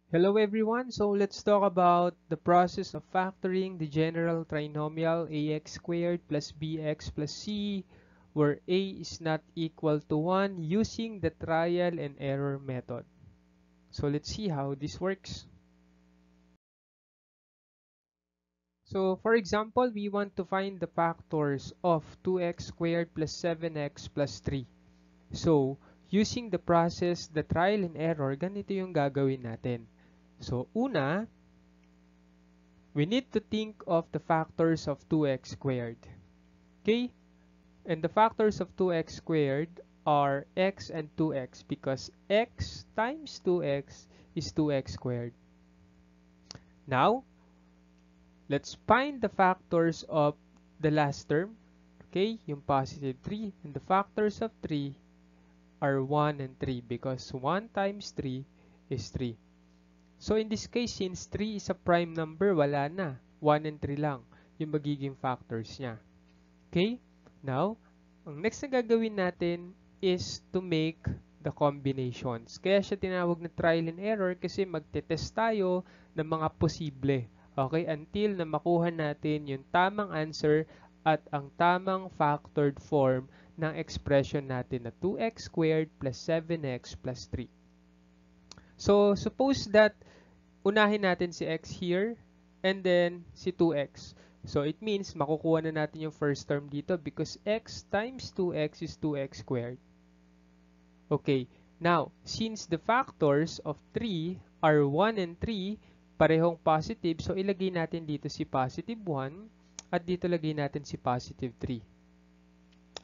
Hello everyone, so let's talk about the process of factoring the general trinomial ax squared plus bx plus c where a is not equal to 1 using the trial and error method. So let's see how this works. So for example, we want to find the factors of 2x squared plus 7x plus 3. So using the process, the trial and error, ganito yung gagawin natin. So una, we need to think of the factors of 2x squared. Okay? And the factors of 2x squared are x and 2x because x times 2x is 2x squared. Now, let's find the factors of the last term. Okay? Yung positive 3. And the factors of 3 are 1 and 3 because 1 times 3 is 3. So in this case, since 3 is a prime number, wala na. 1 and 3 lang yung magiging factors niya. Okay? Now, ang next na gagawin natin is to make the combinations. Kaya siya tinawag na trial and error kasi magte-test tayo ng mga posible. Okay? Until na makuha natin yung tamang answer at ang tamang factored form ng expression natin na 2x squared plus 7x plus 3. So, suppose that unahin natin si x here and then si 2x. So, it means makukuha na natin yung first term dito because x times 2x is 2x squared. Okay, now, since the factors of 3 are 1 and 3, parehong positive, so ilagay natin dito si positive 1 at dito lagay natin si positive 3.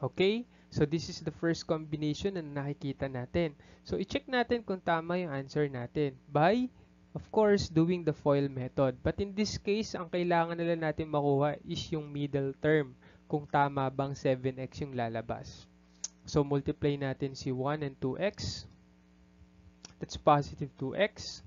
Okay, so this is the first combination na nakikita natin. So, i-check natin kung tama yung answer natin by of course, doing the FOIL method. But in this case, ang kailangan nila natin makuha is yung middle term. Kung tama bang 7x yung lalabas. So, multiply natin si 1 and 2x. That's positive 2x.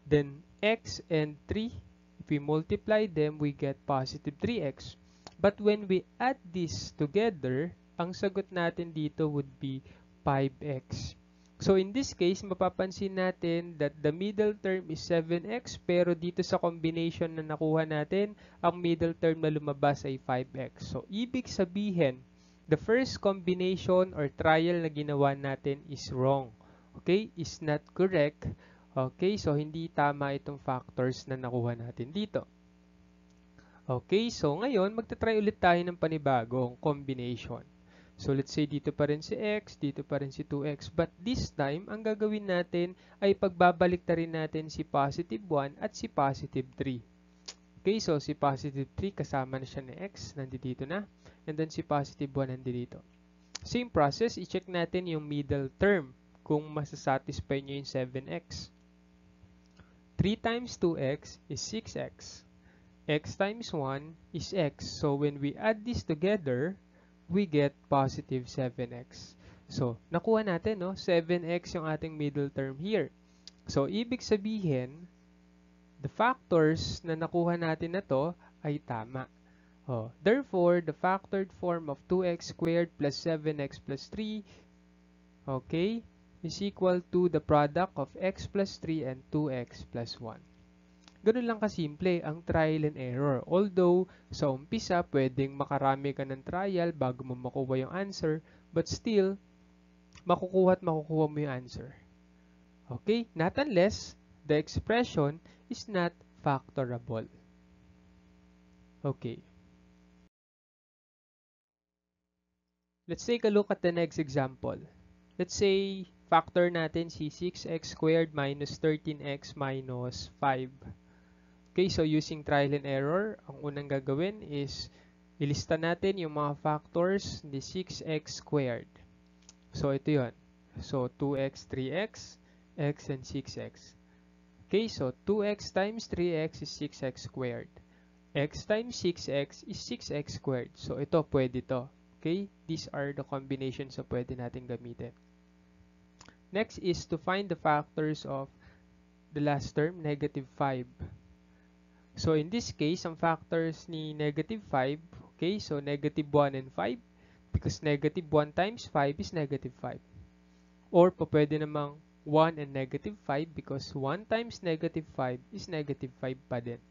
Then, x and 3. If we multiply them, we get positive 3x. But when we add this together, ang sagot natin dito would be 5x. So in this case, mapapansin natin that the middle term is 7x pero dito sa combination na nakuha natin, ang middle term na lumabas ay 5x. So ibig sabihin, the first combination or trial na ginawa natin is wrong. Okay? Is not correct. Okay? So hindi tama itong factors na nakuha natin dito. Okay? So ngayon, magta-try ulit tayo ng panibagong combination. So let's say dito pa rin si x, dito pa rin si 2x. But this time, ang gagawin natin ay pagbabalik na rin natin si positive 1 at si positive 3. Okay, so si positive 3 kasama na siya ni x, nandito na. And then si positive 1 nandito. Same process, i-check natin yung middle term kung masasatisfy nyo yung 7x. 3 times 2x is 6x. X times 1 is x. So when we add this together, we get positive 7x. So, nakuha natin, no? 7x yung ating middle term here. So, ibig sabihin, the factors na nakuha natin na to ay tama. Oh, therefore, the factored form of 2x squared plus 7x plus 3, okay, is equal to the product of x plus 3 and 2x plus 1. Ganun lang kasimple ang trial and error. Although, sa umpisa, pwedeng makarami ka ng trial bago mo makuha yung answer, but still, makukuha mo yung answer. Okay? Not unless the expression is not factorable. Okay. Let's take a look at the next example. Let's say, factor natin si 6x squared minus 13x minus 5. Okay, so using trial and error, ang unang gagawin is ilista natin yung mga factors ni 6x squared. So ito yun. So 2x, 3x, x and 6x. Okay, so 2x times 3x is 6x squared. X times 6x is 6x squared. So ito, pwede to. Okay, these are the combinations na pwede natin gamitin. Next is to find the factors of the last term, negative 5. So, in this case, ang factors ni negative 5, okay, so negative 1 and 5, because negative 1 times 5 is negative 5. Or, pwede namang 1 and negative 5 because 1 times negative 5 is negative 5 pa din.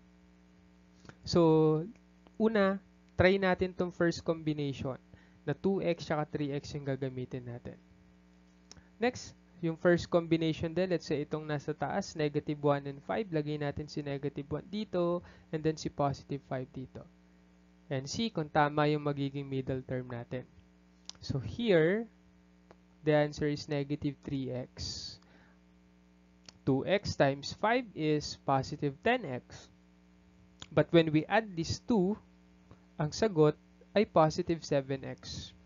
So, una, try natin tong first combination na 2x saka 3x yung gagamitin natin. Next, yung first combination din, let's say itong nasa taas, negative 1 and 5, lagay natin si negative 1 dito, and then si positive 5 dito. And see kung tama yung magiging middle term natin. So here, the answer is negative 3x. 2x times 5 is positive 10x. But when we add these two, ang sagot ay positive 7x.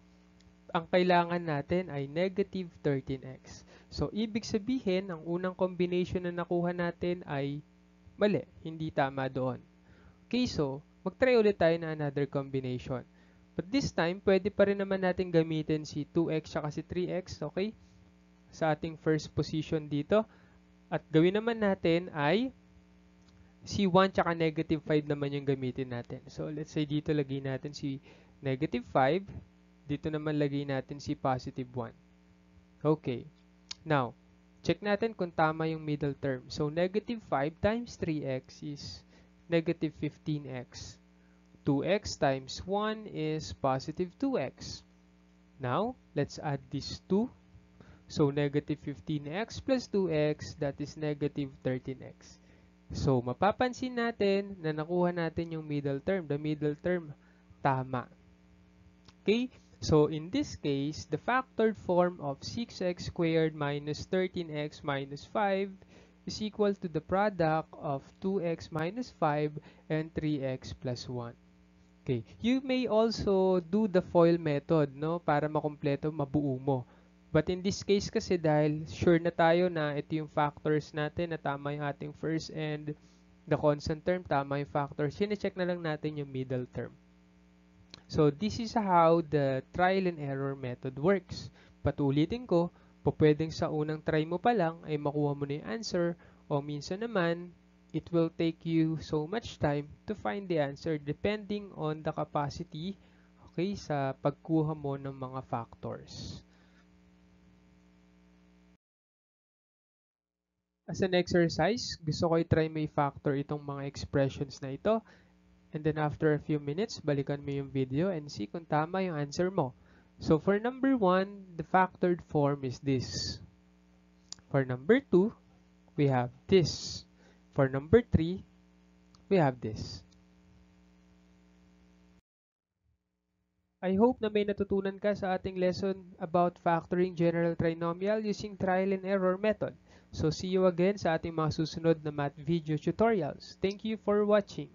Ang kailangan natin ay negative 13x. So, ibig sabihin, ang unang combination na nakuha natin ay mali, hindi tama doon. Okay, so, mag-try ulit tayo na another combination. But this time, pwede pa rin naman natin gamitin si 2x at si 3x, okay? Sa ating first position dito. At gawin naman natin ay si 1 tsaka negative 5 naman yung gamitin natin. So, let's say dito lagay natin si negative 5. Dito naman lagay natin si positive 1. Okay. Now, check natin kung tama yung middle term. So, negative 5 times 3x is negative 15x. 2x times 1 is positive 2x. Now, let's add these two. So, negative 15x plus 2x, that is negative 13x. So, mapapansin natin na nakuha natin yung middle term. The middle term, tama. Okay? So, in this case, the factored form of 6x squared minus 13x minus 5 is equal to the product of 2x minus 5 and 3x plus 1. Okay. You may also do the FOIL method, no? Para makumpleto, mabuo mo. But in this case kasi dahil sure na tayo na ito yung factors natin na tama yung ating first and the constant term, tama yung factors, sine-check na lang natin yung middle term. So this is how the trial and error method works. Patulitin ko, pwedeng sa unang try mo pa lang ay makuha mo na yung answer o minsan naman, it will take you so much time to find the answer depending on the capacity, okay, sa pagkuha mo ng mga factors. As an exercise, gusto ko i-try may factor itong mga expressions na ito. And then after a few minutes, balikan mo yung video and see kung tama yung answer mo. So for number 1, the factored form is this. For number 2, we have this. For number 3, we have this. I hope na may natutunan ka sa ating lesson about factoring general trinomial using trial and error method. So see you again sa ating mga susunod na math video tutorials. Thank you for watching.